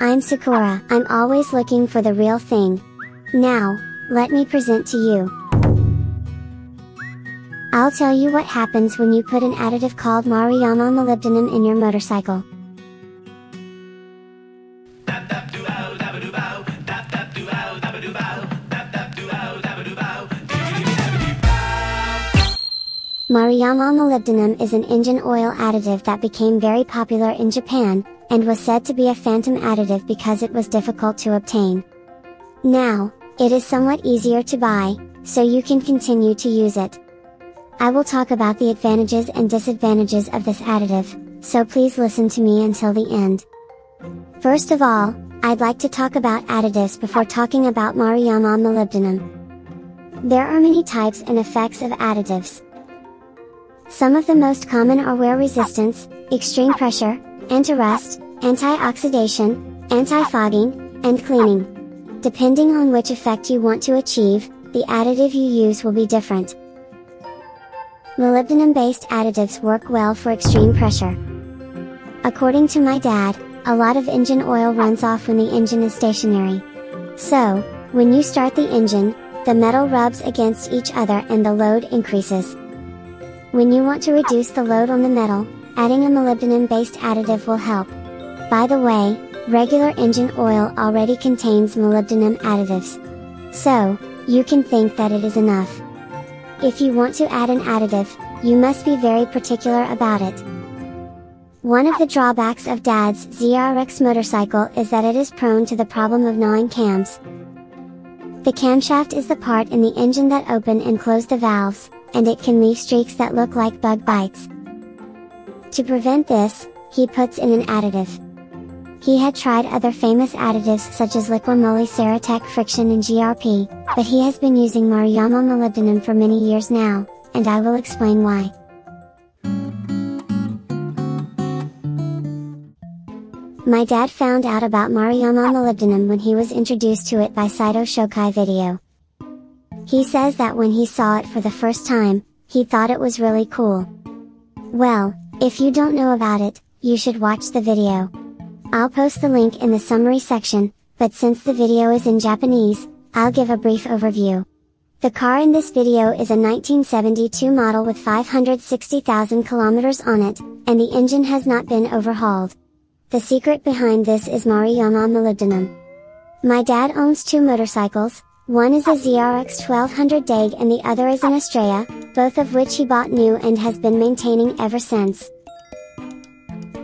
I'm Sakura. I'm always looking for the real thing. Now, let me present to you. I'll tell you what happens when you put an additive called Maruyama molybdenum in your motorcycle. Maruyama molybdenum is an engine oil additive that became very popular in Japan, and was said to be a phantom additive because it was difficult to obtain. Now, it is somewhat easier to buy, so you can continue to use it. I will talk about the advantages and disadvantages of this additive, so please listen to me until the end. First of all, I'd like to talk about additives before talking about Maruyama molybdenum. There are many types and effects of additives. Some of the most common are wear resistance, extreme pressure, anti-rust, anti-oxidation, anti-fogging, and cleaning. Depending on which effect you want to achieve, the additive you use will be different. Molybdenum-based additives work well for extreme pressure. According to my dad, a lot of engine oil runs off when the engine is stationary. So, when you start the engine, the metal rubs against each other and the load increases. When you want to reduce the load on the metal, adding a molybdenum-based additive will help. By the way, regular engine oil already contains molybdenum additives. So, you can think that it is enough. If you want to add an additive, you must be very particular about it. One of the drawbacks of Dad's ZRX motorcycle is that it is prone to the problem of gnawing cams. The camshaft is the part in the engine that open and close the valves, and it can leave streaks that look like bug bites. To prevent this, he puts in an additive. He had tried other famous additives such as Liquimoly Ceratec Friction and GRP, but he has been using Maruyama molybdenum for many years now, and I will explain why. My dad found out about Maruyama molybdenum when he was introduced to it by Saito Shokai video. He says that when he saw it for the first time, he thought it was really cool. Well, if you don't know about it, you should watch the video. I'll post the link in the summary section, but since the video is in Japanese, I'll give a brief overview. The car in this video is a 1972 model with 560,000 kilometers on it, and the engine has not been overhauled. The secret behind this is Maruyama molybdenum. My dad owns two motorcycles. One is a ZRX 1200 DAG and the other is an Estrella, both of which he bought new and has been maintaining ever since.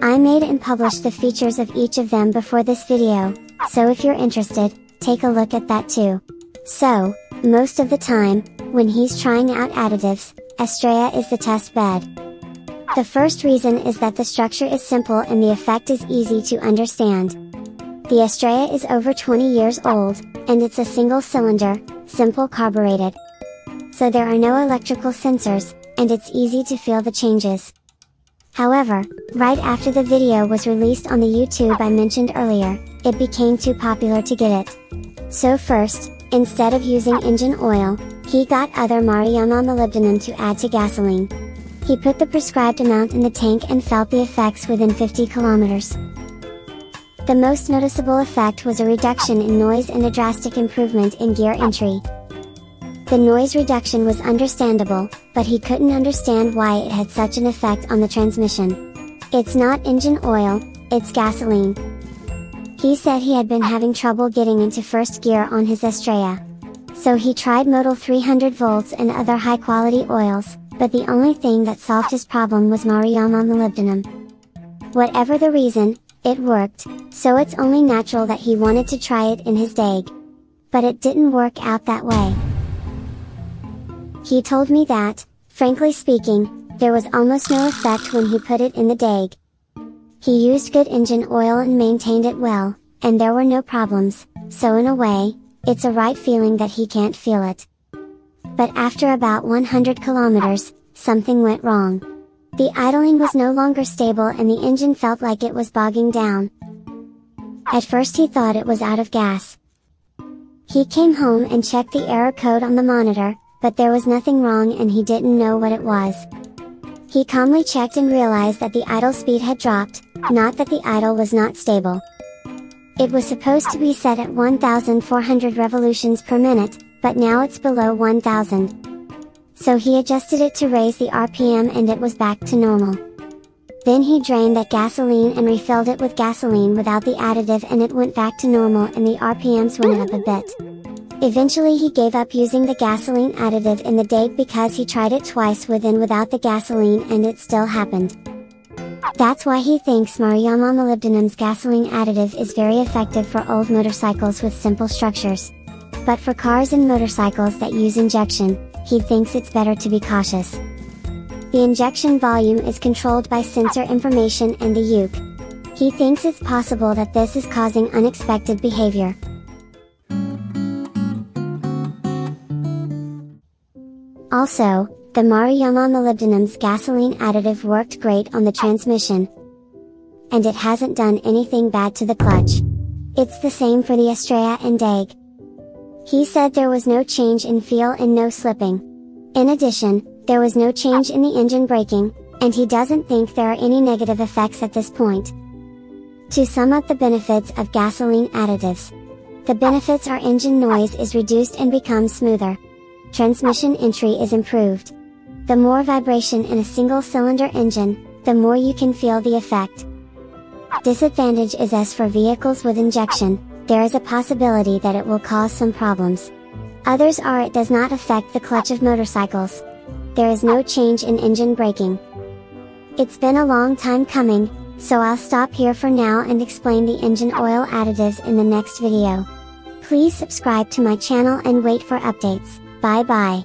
I made and published the features of each of them before this video, so if you're interested, take a look at that too. So, most of the time, when he's trying out additives, Estrella is the test bed. The first reason is that the structure is simple and the effect is easy to understand. The Estrella is over 20 years old, and it's a single cylinder, simple carbureted. So there are no electrical sensors, and it's easy to feel the changes. However, right after the video was released on the YouTube I mentioned earlier, it became too popular to get it. So first, instead of using engine oil, he got other Maruyama molybdenum to add to gasoline. He put the prescribed amount in the tank and felt the effects within 50 kilometers. The most noticeable effect was a reduction in noise and a drastic improvement in gear entry. The noise reduction was understandable, but he couldn't understand why it had such an effect on the transmission. It's not engine oil, it's gasoline. He said he had been having trouble getting into first gear on his Estrella. So he tried Modal 300 volts and other high quality oils, but the only thing that solved his problem was Maruyama molybdenum. Whatever the reason, it worked, so it's only natural that he wanted to try it in his DAG. But it didn't work out that way. He told me that, frankly speaking, there was almost no effect when he put it in the DAG. He used good engine oil and maintained it well, and there were no problems, so in a way, it's a right feeling that he can't feel it. But after about 100 kilometers, something went wrong. The idling was no longer stable and the engine felt like it was bogging down. At first he thought it was out of gas. He came home and checked the error code on the monitor, but there was nothing wrong and he didn't know what it was. He calmly checked and realized that the idle speed had dropped, not that the idle was not stable. It was supposed to be set at 1,400 revolutions per minute, but now it's below 1,000. So he adjusted it to raise the RPM and it was back to normal. Then he drained that gasoline and refilled it with gasoline without the additive and it went back to normal and the RPMs went up a bit. Eventually he gave up using the gasoline additive in the day because he tried it twice with and without the gasoline and it still happened. That's why he thinks Maruyama molybdenum's gasoline additive is very effective for old motorcycles with simple structures. But for cars and motorcycles that use injection, he thinks it's better to be cautious. The injection volume is controlled by sensor information and the uke. He thinks it's possible that this is causing unexpected behavior. Also, the Maruyama molybdenum's gasoline additive worked great on the transmission. And it hasn't done anything bad to the clutch. It's the same for the Estrella and DAG. He said there was no change in feel and no slipping. In addition, there was no change in the engine braking, and he doesn't think there are any negative effects at this point. To sum up the benefits of gasoline additives. The benefits are engine noise is reduced and becomes smoother. Transmission entry is improved. The more vibration in a single-cylinder engine, the more you can feel the effect. Disadvantage is as for vehicles with injection, there is a possibility that it will cause some problems. Others are it does not affect the clutch of motorcycles. There is no change in engine braking. It's been a long time coming, so I'll stop here for now and explain the engine oil additives in the next video. Please subscribe to my channel and wait for updates. Bye bye.